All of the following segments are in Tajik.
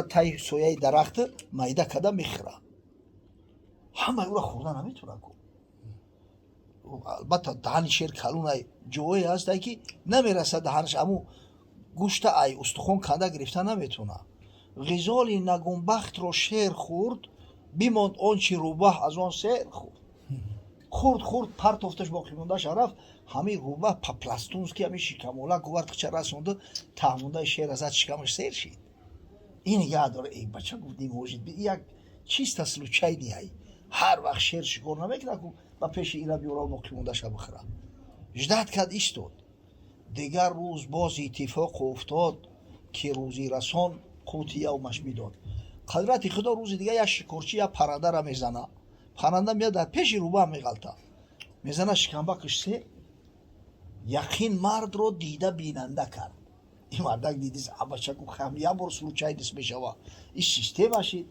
تای سویه درخت مایده کده میخوره. همه او را خوردن نمیتونه کو. البته دهن شیر کلون جوی هست که نمیرسه دهنش، امو گوشت ای استخوان کنده گرفتن نمیتونه. غزال نگونبخت رو شیر خورد، بیماند آنچه روبه از آن سیر خورد پرت افتش باقی مونده رفت. همین روبه پلاستونز که همین شکموله گوارد که چه رسونده تهمونده شیر ازت شکمش سیر شید. این نگه داره ای بچه گفتیم موجید یک چیز تسلو چای نیایی هر وقت شیر شکر نمیکنه که با پیش اینا بیورا باقی مونده شا بخوره. جدت کد ایستاد. دیگر روز باز اتفاق افتاد که روزی رسان قوت یومش میداد. قدرت خدا روز دیگه یک شکرچی یا پرنده را میزنه. پرنده میاد در پیش روبه میغلطه، میزنه شکمبه کشته. یقین مرد رو دیده بیننده کرد. این مردک دیدیز بچه که خم یه بار سلو چای دست میشوه این سیستم باشید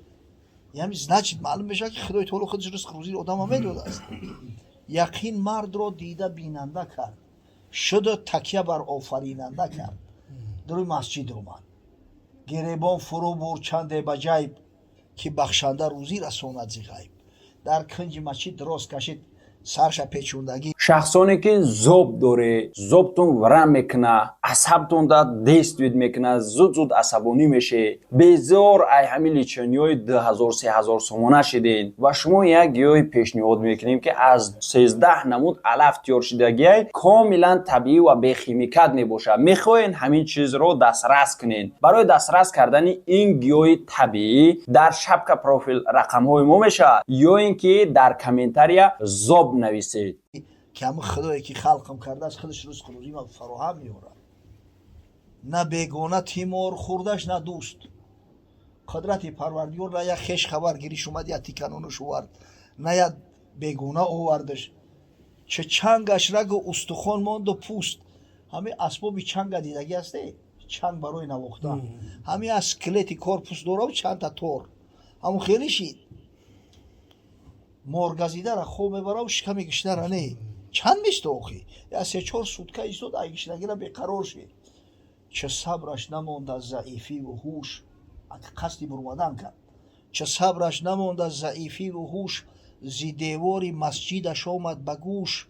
یعنی значит معلوم بشه که خدای تعالی خودش رزق روزی آدم هم میداده است. یقین مرد رو دیده بیننده کرد، شد تکیه بر آفریننده کرد. در مسجد اومد گریبان فرو برد چند بجایب که بخشنده روزی رساند ز غیب. در کنج مسجد دراز کشید سرش پیچوندگی. شخصانی که ذوب داره، ذوبتون ورم میکنه، عصبتون دا دستوید میکنه، زود عصبانی میشه. بسیار ای همین لیچنیای 2000-3000 سومانه شدین و شما یک گیاه پیشنهاد میکنیم که از 13 نمود علف تیار شدگی کاملا طبیعی و بی خیمیکات میباشه. میخواین همین چیز رو دسترس کنین. برای دسترس کردن این گیاه طبیعی در شبکه پروفیل رقم های ما میشه یا اینکه در کامنتاریا ذوب نویسید که همه خدایی که خلقم کرده است خودش رزق روزی ما فراهم میاره. نه بیگانه تیمور خوردش نه دوست. قدرت پروردگار نه یک خش خبر گیریش اومد یا تیکنونش ورد نه یک بیگانه آوردش. چه چنگش رگ و استخوان ماند و پوست. همه اسباب چنگ دیدگی هسته، چنگ برای نواختن. همه اسکلتی کارپوس داره و چند تا تور همون خیلی شید. مرغزیده را خوب میبره و شکمی گشته را نه چند میست اوخی یا 3-4 سوتکه ایستاد ای گشتگی را بیقرار شد. چه صبرش نماند از ضعیفی و هوش، قصدی برومدن کرد. چه صبرش نماند از ضعیفی و هوش، زی دیواری مسجدش آمد به گوش.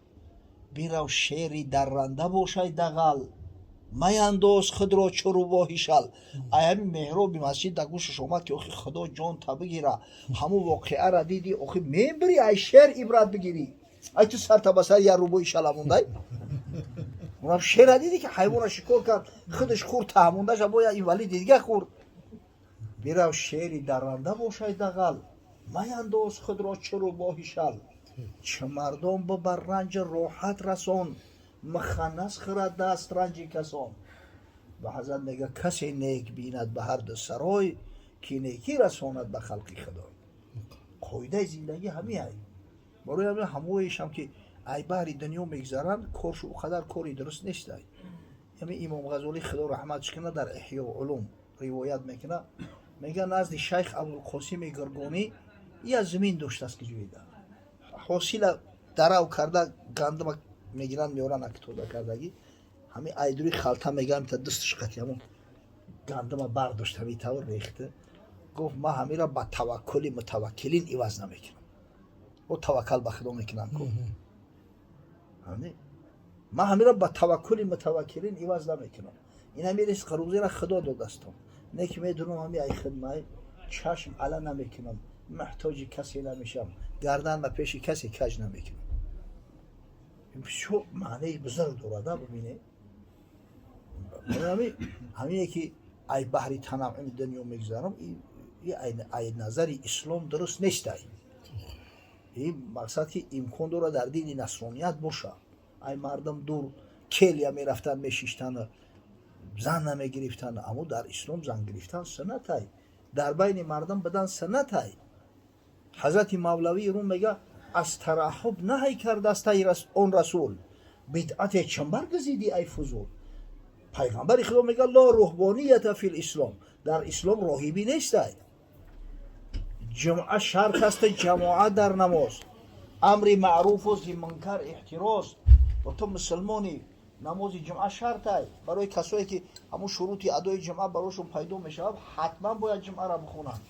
بیرو شیری درنده باشد دغل، میانداز خود را چو روباهی شل. ای همین محراب مسجد در گوشش آمد که آخی خدا جان تا بگیره. همون واقعه را دیدی آخی میبری ای شیر عبرت بگیری. ای تو سر تا بسر یا روباهی شل همونده اونم شیر را دیدی که حیوان شکار کرد خودش خورد تهمونده شد باید این ولی دیگه خورد. بیرو شیری درنده باشد دغل، میانداز خود را چو روباهی شل. چه مردم بر رنج راحت رسان، مخنث خرد دست رنجی کسان. و حضرت میگه کسی نیک بیند به هر دو سرای، که نیکی رساند به خلقی خدای. قاعده زندگی همی های برای همه همویش هم که ای بحری دنیا میگذرن کارش او قدر کاری درست نیست. یعنی امام غزالی خدا رحمتش کنه در احیاء علوم روایت میکنه، میگه نزد شیخ ابوالقاسم گرگانی یه زمین داشت است که جویده حاصل درو کرده گندم میگیرن میارن اکتودا کردگی همین ایدوری خلطه میگم تا دستش قطعی همون گندم برداشت همین طور ریخته. گفت ما همین را با توکل متوکلین عوض نمیکنم و توکل به خدا میکنم که ما همین را با توکل متوکلین عوض نمیکنم. این همین رزق روزی را خدا دادستم نه که میدونم همین ای خدمت چشم علا نمیکنم، محتاج کسی نمیشم، گردن به پیش کسی کج نمیکنم. شو معنی بزرگ دارده ببینه. همین که ای بحری تنعم دنیا میگذارم این نظری اسلام درست نیست. این مقصد که امکان داره در دین نصرانیت باشه. ای مردم دور کلیا میرفتن میشیشتن زن نمیگرفتن، اما در اسلام زن گرفتن سنت های در بین مردم بدن سنت های. حضرت مولوی روم میگه از ترحب نهی کرده است اون رسول، بدعت چنبر گزیدی ای فضول. پیغمبر خدا میگه لا رهبانیت فی الاسلام، در اسلام راهبی نیست. جمعه شرط است جماعت در نماز، امر معروف و ذی منکر احتراز. و تو مسلمانی намози ҷумъа шартай барои касое ки ҳамун шурути адои ҷумъа барошон пайдо мешавад, ҳатман бояд ҷумъаро бихонанд.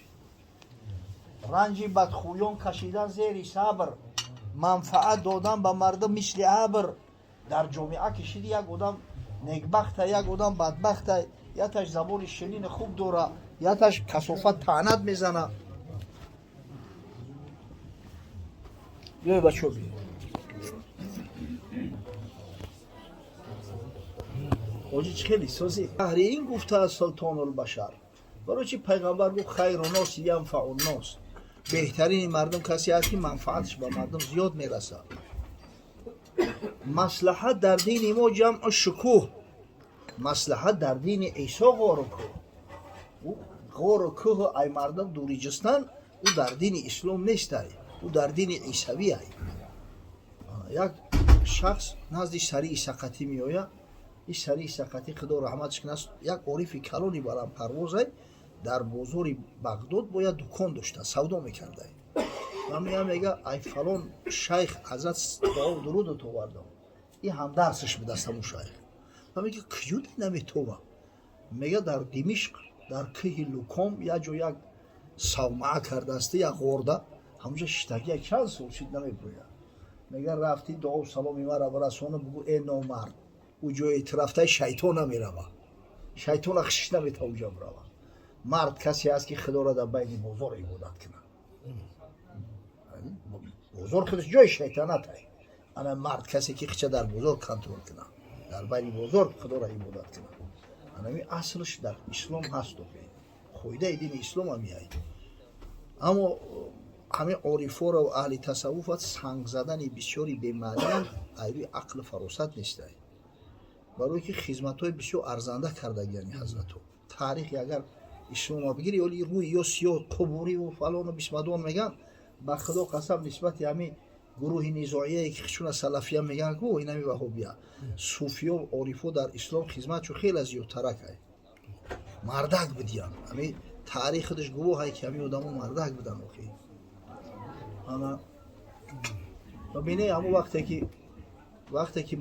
ранҷи бадхӯён кашидан зери сабр, манфаат додан ба мардум мисли абр. дар ҷомеа кишиди як одам некбахта, як одам бадбахта, яташ забони шинини хуб дора, яташ касофат таънат мезана. биёй бачо биё. ҳоҷи чӣ хеле созӣ аҳри ин гуфтааст султонулбашар. барои чӣ пайғамбар гуфт хайрунноси янфауннос, беҳтарини мардум касе аст ки манфаатш ба мардум зиёд мерасад. маслаҳат дар дини мо ҷамъу шукӯҳ, маслаҳат дар дини исо ғору кӯҳ. ғору кӯҳу ай мардум дури ҷустан ӯ дар дини ислом нестай, ӯ дар дини исавиай. як шахс назди сарии сақатӣ меояд. ин сарии сақатӣ худо раҳматш кунад, як орифи калони баландпарвозай дар бозори багдод бояд дукон дошта, савдо мекардай. ман меам мега ай фалон шайх ҳазрат дуо дурудот овардам, ин ҳамдарсаш будаст ҳамун шайх. ман мега куҷода наметова? мега дар димишқ дар кӯҳи луком як ҷо як савмаа кардаасти, як ғорда ҳамунҷа шиштагӣ як чанд сол шид намепӯяд. мега рафти дуо саломи маро барасона, бугӯ э номард, ӯ ҷое рафтай шайтон намерава, шайтон ахшиш наметава уҷа бирава. мард касе аст ки худоро дар байни бозор ибодат кунад. бозор худаш ҷои шайтонатай. ана мард касе ки хича дар бозор контрол кунад, дар байни бозор худоро ибодат кунад. анами аслш дар ислом ҳаст. қоидаи дини ислом ҳамиай. аммо ҳамин орифоро аҳли тасаввуфат санг задани бисёри бемаъниянд айби ақлу фаросат нестай. барое ки хизматҳои бисёр арзанда кардагияни ҳазратҳо. таърихи агар ислома бигири оли рӯи ё сиёҳ қубуриву фалону бисмадон меган, ба худо қасам нисбати ҳамин гурӯҳи низоияе ки хичуна салафия меган гӯ инами ваҳобия, суфиё орифо дар ислом хизматшо хеле зиёдтаракай. мардак будиян. ҳамин таърих худаш гувоҳае ки ҳамин одамо мардак будан. охи ана бабинед ҳамун вақте ки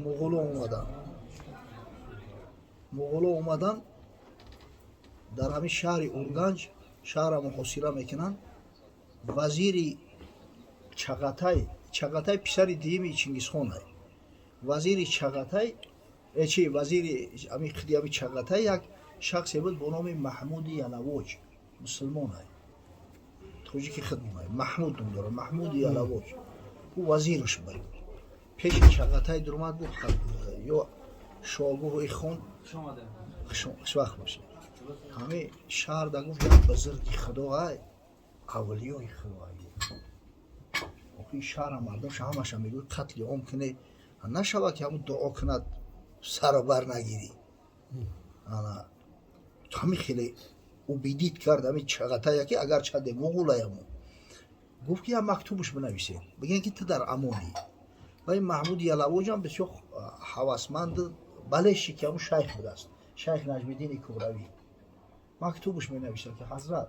муғуло омадан дар ҳамин шаҳри урганҷ шаҳрро муҳосира мекунанд. вазири чағатай писари дуюми Чингисхонай. вазири чағатай вазири ҳамин хиди ҳамин чағатай як шахсе буд бо номи Маҳмуди Ялавоҷ, мусулмонай, тоҷики хидмонай, Маҳмуд ном дорад, Маҳмуди Ялавоҷ. ӯ вазираш буд. пеши чағатай дуромад гуфт ё шогӯҳи хон хушвақт бошед. ҳамин шаҳр да гуфт як бузурги худоай, авлиёи худоай. охи шаҳра мардумша ҳамаша мегӯяд қатли ом кунед, нашавад ки ҳамун дуо кунад саро бар нагирӣ. ана ҳамин хеле убидид кард ҳамин чағатая ки агарчанде муғулаяму. гуфт ки як мактубаш бинависед, бигӯед ки ту дар амонӣ. ва ин Маҳмуди Ялавоҷам бисёр ҳавасманд балеши ки ҳамун шайх будааст, шайх Наҷмиддини Кӯбравӣ. мактубаш менависад ки ҳазрат,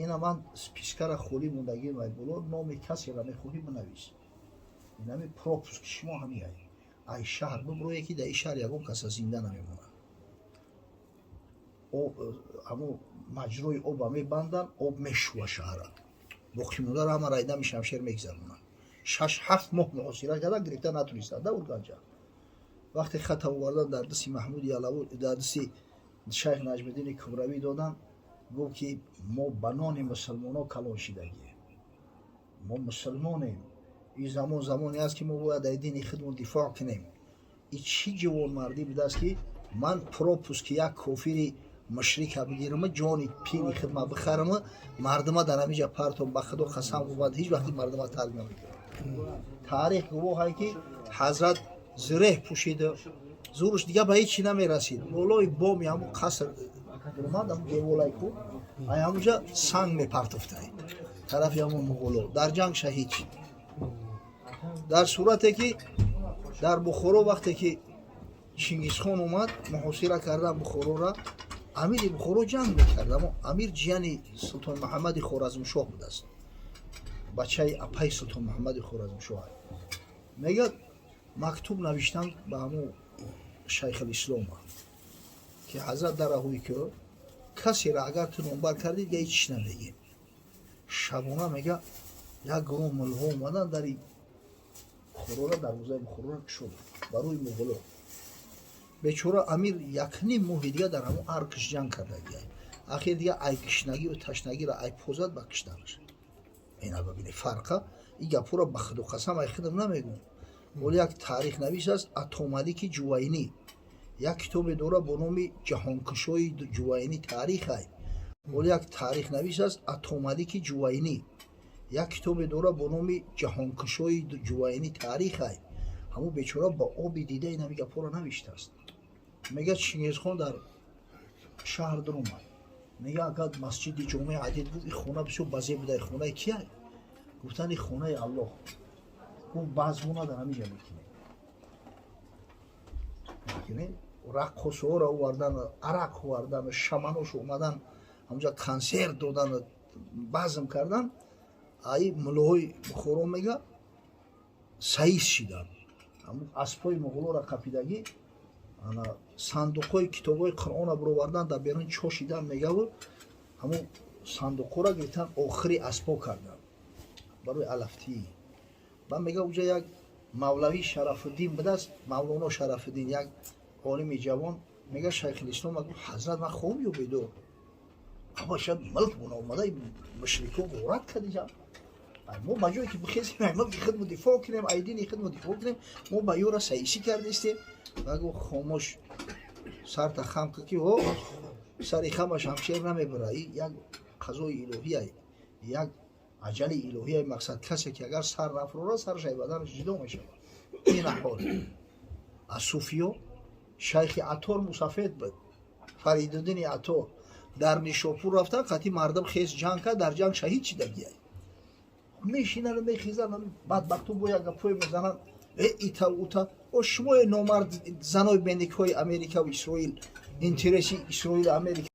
ина ман спискара холӣ мондагӣ боло, номи касеро мехоҳӣ бинавис. инами пропуски шумо ҳамиай. ай шаҳр бибурое ки дар ин шаҳр ягон каса зинда намемонад. ҳамун маҷрӯи оба мебанданд, об мешува шаҳра. боқимондаро ҳама райдами шамшер мегзаронанд. 6-7 моҳ муҳосира кардан, гирифта натунистанд да урганҷа. вақте хата овардан дар дасти Маҳмуди Ялавоҷ, дар дасти шайх Наҷмиддини Кӯбравӣ додан, гуфт ки мо ба нони мусулмонҳо калон шидагие. мо мусулмонем. ин замоне аст ки мо бояд дар дини худмон дифоъ кунем. ин чӣ ҷавонмардӣ будааст ки ман пропуски як кофири мушрика бигирам, ҷони пири хидма бихарам, мардума дар ҳаминҷа партом. ба худо қасам гуфт ҳеҷ вақти мардума тарк намекунам. таърих гувоҳае ки ҳазрат зиреҳ пӯшида, зӯрш дига ба ҳеҷ чӣ намерасид. болои боми ҳамун қаср омад, ҳамун деволаи ку ай ҳамунҷа санг мепартофтаид тарафи ҳамун муғуло. дар ҷанг шаҳид шид. дар сурате ки дар Бухоро вақте ки Чингисхон омад, муҳосира кардан Бухороро, амири Бухоро ҷанг мекард, аммо амир ҷияни султон Муҳаммади Хоразмшоҳ будааст, бачаи апаи султон Муҳаммади Хоразмшоҳ. мегӯяд мактуб навиштанд ба ҳамун شیخ الاسلام که حضرت در راهوی که کسی را اگر تو نمبر کردید یه هیچ نمیگیم شبونه میگه یک گروه ملها اومدن در این خورونه دروازه خورونه شد بروی مغلو بیچاره امیر یکنی ماه دیگه در همون ارکش جنگ کرده دیگه اخیر دیگه ای کشنگی و تشنگی را ای پوزد با کشتنش اینا ببینید فرقه این گپو را به خود و قسم ای خودم نمیگم ولی یک تاریخ نویس است اتومالیک جوینی یک کتاب دوره با نام جهانکشوی جوینی تاریخ است ولی یک تاریخ نویس است اتومالیک جوینی یک کتاب دوره با نام جهانکشوی جوینی تاریخ است همون بیچاره با آب دیده این میگه پورا نوشته است میگه چنگیزخان در شهر در اومد میگه اگر مسجد جمعه عدید بود این خونه بسیار بازی بوده خونه کیه گفتن این خونه الله اون بازمونه در همینجا میکنه رقصو را آوردن عرق آوردن شمنوش اومدن همونجا کنسرت دادن بازم کردن ای ملوهای بخورو میگه سعیس شیدن همون اسبای مغلو را قپیدگی صندوقای کتابای قرآن را بروردن در بیرون چوشیدن میگه و همون صندوق را گرفتن آخری اسبا کردن برای الفتی و میگه اونجا یک مولوی شرف الدین بوده است مولانا شرف الدین یک عالم جوان میگه شیخ الاسلام میگه حضرت من خوب یو بیدو اما شاید ملک بنا اومده مشرکو غورت کردیجا ما بجایی که بخیزیم ملک خدمت دفاع کنیم ایدین خدمت دفاع کنیم ما با یورا سعیسی کردیستیم بگو خاموش سر تا خم که او سری خمش همشیر نمیبره یک قضای الهی یک عجل الهی مقصد کسی که اگر سر نفروره سرش بدنش جدا میشه این احوال از صوفیو شیخ عطار مسافر بود فریدالدین عطار در نیشاپور رفتن قطعی مردم خیز جنگ کرد در جنگ شهید شده بیای میشینن میخیزن بدبختو با یک گپوی میزنن ایتا اوتا و شما نامرد زنای بندیک های امریکا و اسرائیل اینترسی اسرائیل و امریکا